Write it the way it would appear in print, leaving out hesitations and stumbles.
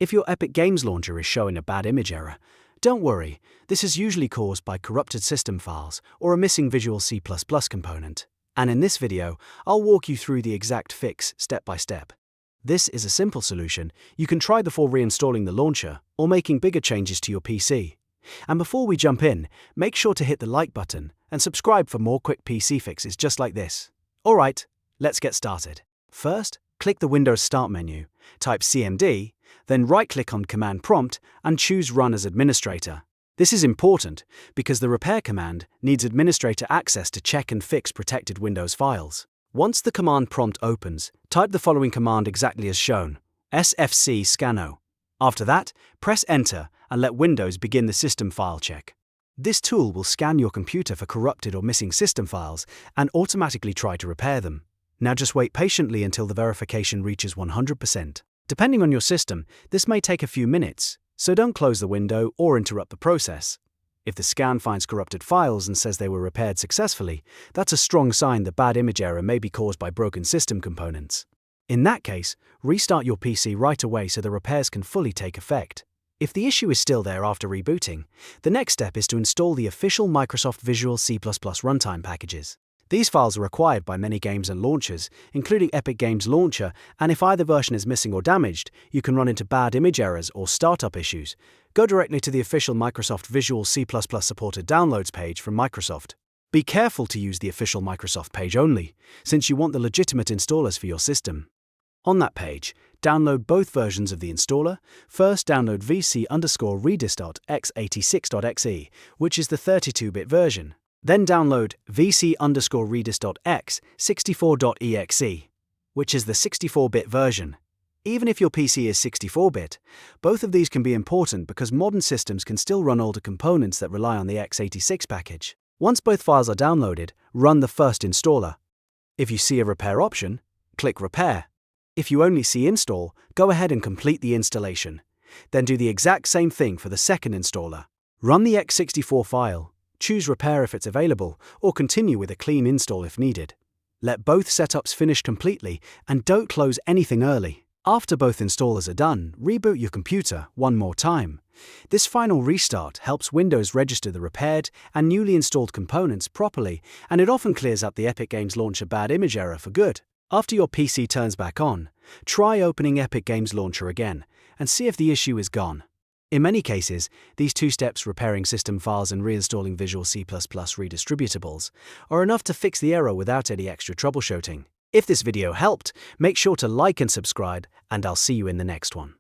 If your Epic Games Launcher is showing a bad image error, don't worry, this is usually caused by corrupted system files or a missing Visual C++ component. And in this video, I'll walk you through the exact fix step by step. This is a simple solution you can try before reinstalling the launcher or making bigger changes to your PC. And before we jump in, make sure to hit the like button and subscribe for more quick PC fixes just like this. Alright, let's get started. First, click the Windows Start menu, type CMD, then right-click on Command Prompt and choose Run as Administrator. This is important because the repair command needs administrator access to check and fix protected Windows files. Once the command prompt opens, type the following command exactly as shown, SFC Scannow. After that, press Enter and let Windows begin the system file check. This tool will scan your computer for corrupted or missing system files and automatically try to repair them. Now just wait patiently until the verification reaches 100%. Depending on your system, this may take a few minutes, so don't close the window or interrupt the process. If the scan finds corrupted files and says they were repaired successfully, that's a strong sign the bad image error may be caused by broken system components. In that case, restart your PC right away so the repairs can fully take effect. If the issue is still there after rebooting, the next step is to install the official Microsoft Visual C++ runtime packages. These files are required by many games and launchers, including Epic Games Launcher, and if either version is missing or damaged, you can run into bad image errors or startup issues. Go directly to the official Microsoft Visual C++ supported downloads page from Microsoft. Be careful to use the official Microsoft page only, since you want the legitimate installers for your system. On that page, download both versions of the installer. First, download vc_redis.x86.exe, which is the 32-bit version. Then download vc_redis.x64.exe, which is the 64-bit version. Even if your PC is 64-bit, both of these can be important because modern systems can still run older components that rely on the x86 package. Once both files are downloaded, run the first installer. If you see a repair option, click Repair. If you only see Install, go ahead and complete the installation. Then do the exact same thing for the second installer. Run the x64 file, choose Repair if it's available, or continue with a clean install if needed. Let both setups finish completely and don't close anything early. After both installers are done, reboot your computer one more time. This final restart helps Windows register the repaired and newly installed components properly, and it often clears up the Epic Games Launcher bad image error for good. After your PC turns back on, try opening Epic Games Launcher again and see if the issue is gone. In many cases, these two steps, repairing system files and reinstalling Visual C++ Redistributables, are enough to fix the error without any extra troubleshooting. If this video helped, make sure to like and subscribe, and I'll see you in the next one.